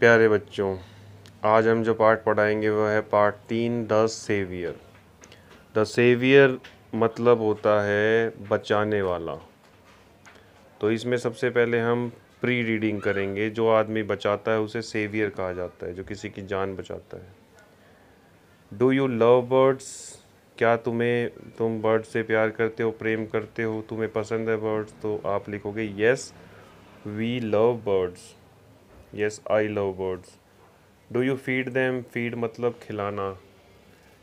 प्यारे बच्चों, आज हम जो पाठ पढ़ाएंगे वह है part 3 the saviour. The saviour मतलब होता है बचाने वाला। तो इसमें सबसे पहले हम प्री रीडिंग करेंगे। जो आदमी बचाता है उसे सेवियर कहा जाता है, जो किसी की जान बचाता है। Do you love birds? क्या तुम बर्ड से प्यार करते हो, प्रेम करते हो, तुम्हें पसंद है बर्ड्स? तो आप लिखोगे yes we love birds, yes I love birds. Do you feed them? Feed मतलब खिलाना।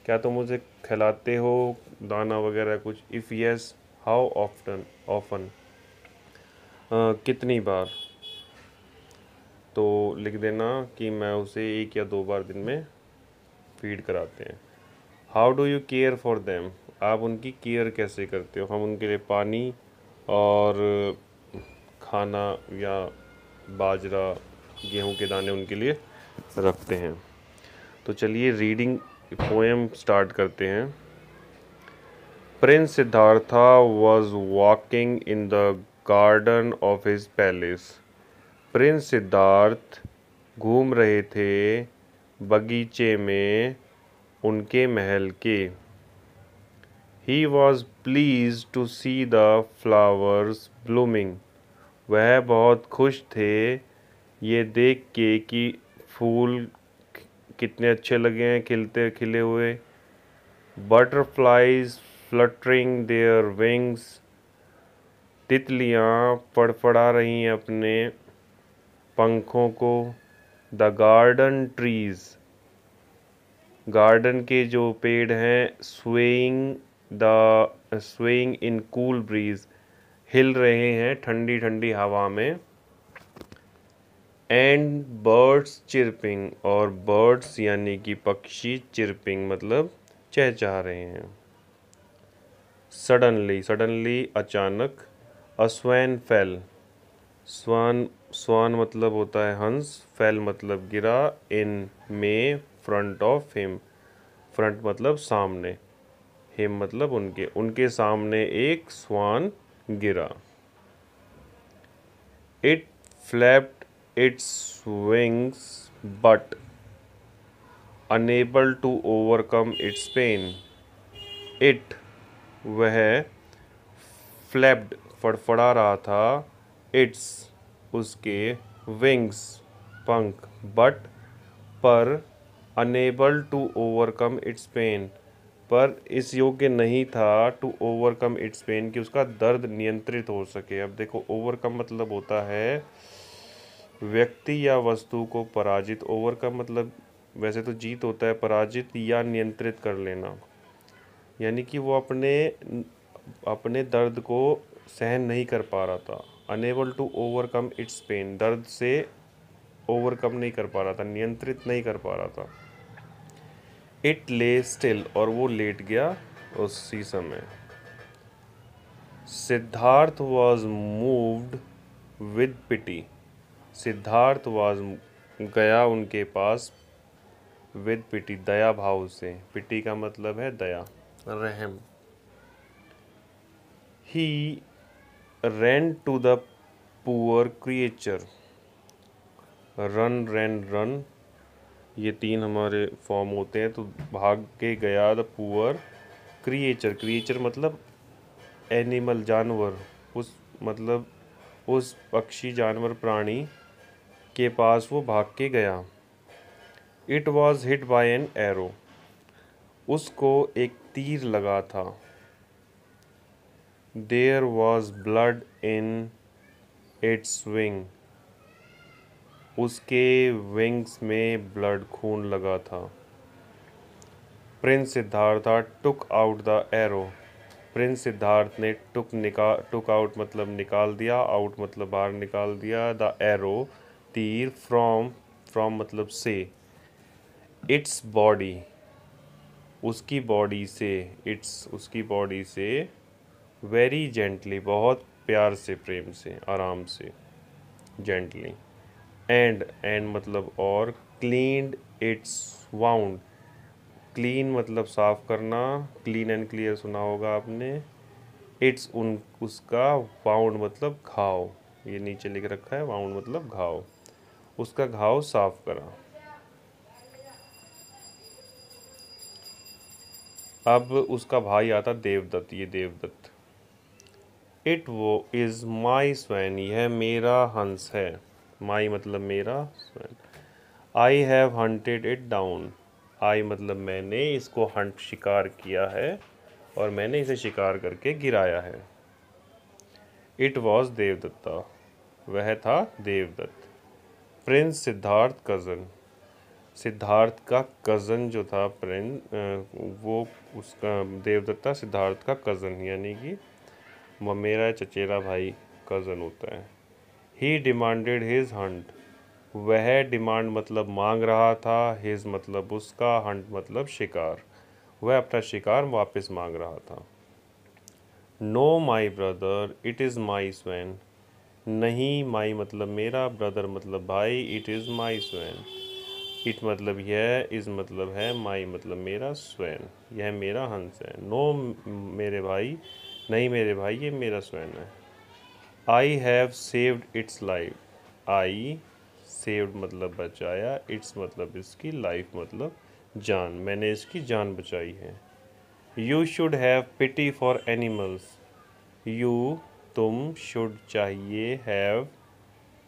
क्या तुम उसे खिलाते हो दाना वगैरह कुछ? If yes how often? Often कितनी बार? तो लिख देना कि मैं उसे 1 या 2 बार दिन में फीड कराते हैं। How do you care for them? आप उनकी केयर कैसे करते हो? हम उनके लिए पानी और खाना या बाजरा, गेहूं के दाने उनके लिए रखते हैं। तो चलिए रीडिंग पोएम स्टार्ट करते हैं। Prince Siddhartha was walking in the garden of his palace. Prince Siddhartha घूम रहे थे बगीचे में उनके महल के। He was pleased to see the flowers blooming. वह बहुत खुश थे ये देख के कि फूल कितने अच्छे लगे हैं खिलते खिले हुए। Butterflies fluttering their wings. तितलियाँ फड़फड़ा रही हैं अपने पंखों को। द गार्डन ट्रीज, गार्डन के जो पेड़ हैं, स्वेइंग इन कूल ब्रीज, हिल रहे हैं ठंडी ठंडी हवा में। एंड बर्ड्स चिरपिंग, और बर्ड्स यानी कि पक्षी, चिरपिंग मतलब चहचहा रहे हैं। सडनली अचानक। अ स्वैन फेल, स्वान मतलब होता है हंस, फेल मतलब गिरा, इन में फ्रंट ऑफ हिम, फ्रंट मतलब सामने, हिम मतलब उनके सामने एक स्वान गिरा। It flapped its wings but unable to overcome its pain. It वह फ्लैप्ड फड़फड़ा रहा था, इट्स उसके, विंग्स पंख, बट पर, unable to overcome its pain पर इस योग्य नहीं था, टू ओवरकम इट्स पेन कि उसका दर्द नियंत्रित हो सके। अब देखो ओवरकम मतलब होता है व्यक्ति या वस्तु को पराजित। ओवरकम मतलब वैसे तो जीत होता है, पराजित या नियंत्रित कर लेना, यानी कि वो अपने दर्द को सहन नहीं कर पा रहा था। Unable to overcome its pain, दर्द से ओवरकम नहीं कर पा रहा था, नियंत्रित नहीं कर पा रहा था। इट ले स्टिल, और वो लेट गया उसी समय। Siddhartha was moved with pity. Siddhartha was गया उनके पास, विद पिटी दया भाव से। पिटी का मतलब है दया, रहम। ही ran to the poor creature। Run ये 3 हमारे फॉर्म होते हैं, तो भाग के गया द पुअर क्रिएचर मतलब एनिमल, जानवर, उस पक्षी जानवर प्राणी के पास वो भाग के गया। It was hit by an arrow, उसको एक तीर लगा था। There was blood in its wing, उसके विंग्स में ब्लड, खून लगा था। Prince Siddhartha took out the arrow, prince Siddhartha ने टुक आउट मतलब निकाल दिया, आउट मतलब बाहर निकाल दिया, द एरो तीर, फ्रॉम मतलब से, इट्स बॉडी उसकी बॉडी से, उसकी बॉडी से, वेरी जेंटली बहुत प्यार से, प्रेम से, आराम से, जेंटली। एंड मतलब और, क्लीन्ड इट्स वाउंड, क्लीन मतलब साफ करना, क्लीन एंड क्लियर सुना होगा आपने। इट्स उसका, वाउंड मतलब घाव, ये नीचे लिख रखा है, वाउंड मतलब घाव। उसका घाव साफ करा। अब उसका भाई आता देवदत्त, ये देवदत्त। इट वो इज़ माई स्वैन, यह मेरा हंस है। माई मतलब मेरा, swan. I have hunted it down, I मतलब मैंने इसको हंट शिकार किया है और मैंने इसे शिकार करके गिराया है। इट वॉज देवदत्ता, वह था देवदत्त। प्रिंस सिद्धार्थ कज़न, सिद्धार्थ का कज़न जो था वो उसका देवदत्ता सिद्धार्थ का कज़न, यानी कि वो मेरा चचेरा भाई कज़न होता है। ही डिमांडेड हिज हंट, वह डिमांड मतलब मांग रहा था, हिज मतलब उसका, हंट मतलब शिकार, वह अपना शिकार वापस मांग रहा था। Know my brother it is my swan, नहीं माई मतलब मेरा, ब्रदर मतलब भाई, it is my swan, it मतलब यह, इज़ मतलब है, माई मतलब मेरा, स्वैन यह मेरा हंस है। नो मेरे भाई, नहीं मेरे भाई ये मेरा स्वैन है। I have saved it's life, I saved मतलब बचाया, इट्स मतलब इसकी, लाइफ मतलब जान, मैंने इसकी जान बचाई है। You should have pity for animals, you तुम, शुड चाहिए, हैव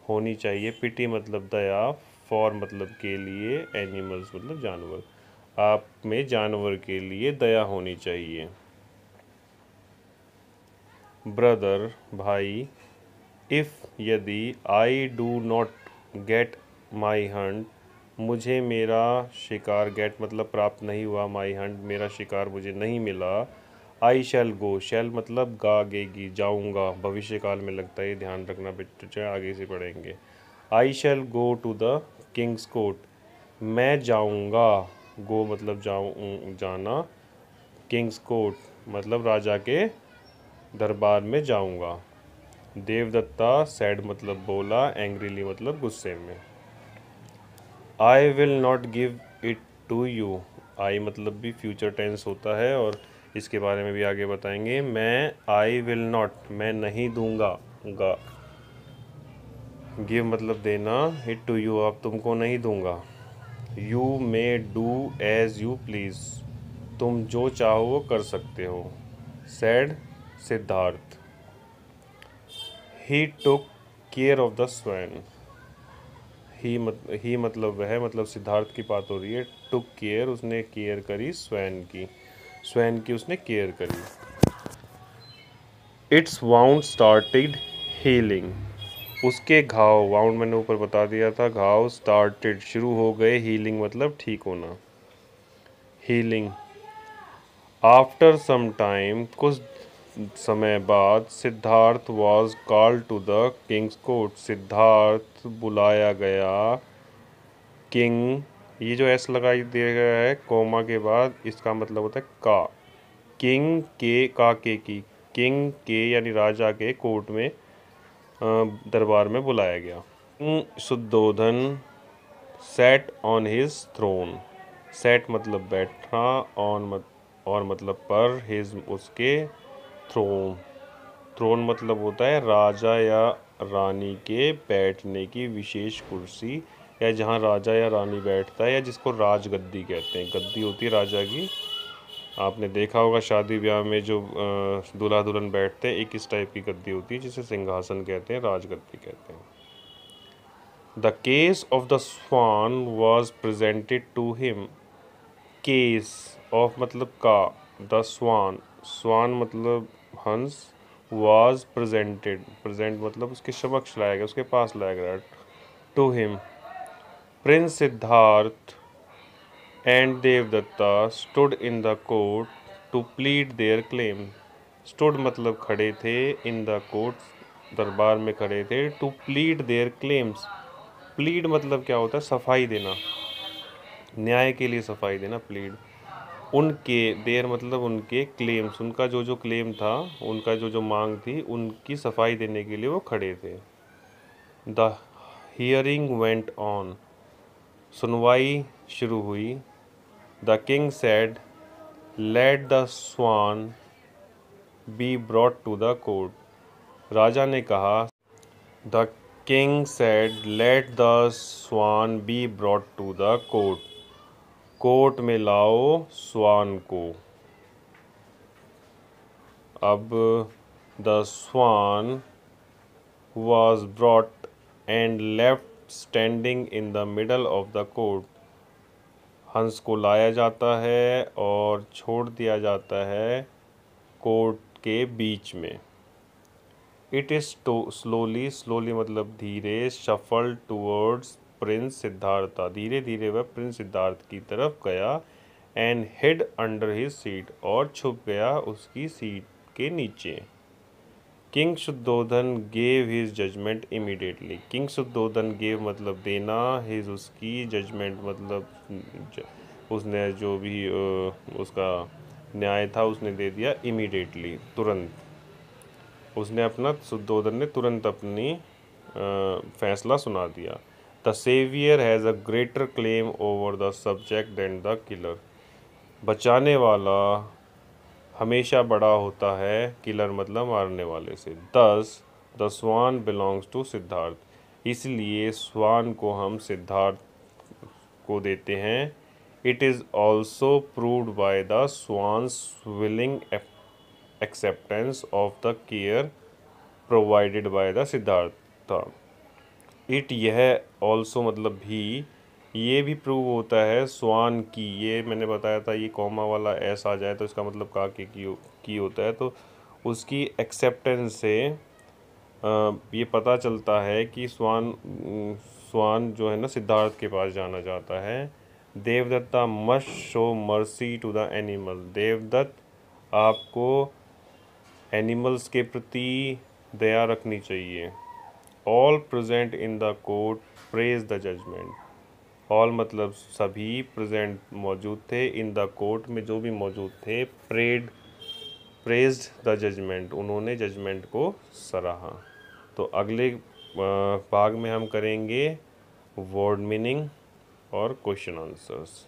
होनी चाहिए, पिटी मतलब दया, फॉर मतलब के लिए, एनिमल्स मतलब जानवर, आप में जानवर के लिए दया होनी चाहिए। ब्रदर भाई, इफ़ यदि, I do not get my Hunt, मुझे मेरा शिकार, गेट मतलब प्राप्त नहीं हुआ, माई हंट मेरा शिकार मुझे नहीं मिला, आई शैल गो, शैल मतलब गागेगी, जाऊंगा, भविष्य काल में लगता है, ध्यान रखना बच्चे, आगे से पढ़ेंगे। I shall go to the king's court, मैं जाऊंगा, गो मतलब जाना, किंग्स कोर्ट मतलब राजा के दरबार में जाऊंगा। देवदत्ता सैड मतलब बोला, एंग्रीली मतलब गुस्से में। I will not give it to you, I मतलब भी फ्यूचर टेंस होता है और इसके बारे में भी आगे बताएंगे। मैं, आई विल नॉट मैं नहीं दूंगा, गा, गिव मतलब देना, इट टू यू अब तुमको नहीं दूंगा। You may do as you please, तुम जो चाहो वो कर सकते हो। Said Siddharth, he took care of the swan, he मतलब वह मतलब सिद्धार्थ की बात हो रही है, टुक केयर उसने केयर करी स्वैन की, स्वैन की उसने केयर करी। इट्स वाउंड स्टार्टेड हीलिंग, उसके घाव, वाउंड मैंने ऊपर बता दिया था, घाव स्टार्टेड शुरू हो गए, हीलिंग मतलब ठीक होना, हीलिंग। आफ्टर सम टाइम कुछ समय बाद, Siddhartha was called to the king's court, Siddhartha बुलाया गया किंग, ये जो एस लगाई दिया गया है कोमा के बाद, इसका मतलब होता है का, किंग के, का के की, किंग के यानी राजा के कोर्ट में, दरबार में बुलाया गया। Shuddhodana sat on his throne, sat मतलब बैठना, ऑन और मतलब पर, हिज उसके, थ्रोन, थ्रोन मतलब होता है राजा या रानी के बैठने की विशेष कुर्सी, या जहाँ राजा या रानी बैठता है, या जिसको राजगद्दी कहते हैं, गद्दी होती है राजा की। आपने देखा होगा शादी ब्याह में जो दूल्हा दुल्हन बैठते हैं, एक इस टाइप की गद्दी होती है जिसे सिंहासन कहते हैं, राजगद्दी कहते हैं। The case of the swan was presented to him, case of मतलब का, द स्वान, स्वान मतलब हंस, वॉज प्रेजेंटेड, प्रेजेंट मतलब उसके समक्ष लाया गया, उसके पास लाया गया, to him. Prince Siddhartha and Devadatta stood in the court to plead their claim, stood मतलब खड़े थे, इन द कोर्ट दरबार में खड़े थे, to plead their claims, plead मतलब क्या होता है, सफाई देना, न्याय के लिए सफाई देना, प्लीड। उनके, देर मतलब उनके, क्लेम्स उनका जो जो क्लेम था, उनका जो जो मांग थी, उनकी सफाई देने के लिए वो खड़े थे। द हियरिंग वेंट ऑन, सुनवाई शुरू हुई। The king said let the swan be brought to the court, राजा ने कहा, the king said let the swan be brought to the court. Court में लाओ स्वान को। अब the swan was brought and left standing in the middle of the court। हंस को लाया जाता है और छोड़ दिया जाता है कोर्ट के बीच में। इट इज़ स्लोली, स्लोली मतलब धीरे, शफल टूवर्ड्स प्रिंस सिद्धार्थ, धीरे धीरे वह प्रिंस सिद्धार्थ की तरफ गया। And hid under his seat, और छुप गया उसकी सीट के नीचे। King Shuddhodana gave his judgement immediately. King Shuddhodana gave मतलब देना, हिज उसकी, जजमेंट मतलब उसने जो भी उसका न्याय था उसने दे दिया इमीडिएटली, तुरंत। उसने अपना, शुद्धोधन ने तुरंत अपनी फैसला सुना दिया। The saviour has a greater claim over the subject than the killer. बचाने वाला हमेशा बड़ा होता है, किलर मतलब मारने वाले से। Thus the swan belongs to Siddhartha, इसलिए स्वान को हम सिद्धार्थ को देते हैं। It is also proved by the swan's willing acceptance of the care provided by the Siddhartha. It, यह, ऑल्सो मतलब भी, ये भी प्रूव होता है स्वान की, ये मैंने बताया था, ये कॉमा वाला एस आ जाए तो इसका मतलब का के की होता है। तो उसकी एक्सेप्टेंस से ये पता चलता है कि स्वान जो है ना सिद्धार्थ के पास जाना चाहता है। Devadatta must show mercy to the animal. Devadatta, आपको एनिमल्स के प्रति दया रखनी चाहिए। All present in the court praise the judgement. All मतलब सभी, प्रेजेंट मौजूद थे, इन द कोर्ट में जो भी मौजूद थे, प्रेज्ड द जजमेंट, उन्होंने जजमेंट को सराहा। तो अगले भाग में हम करेंगे वर्ड मीनिंग और क्वेश्चन आंसर्स।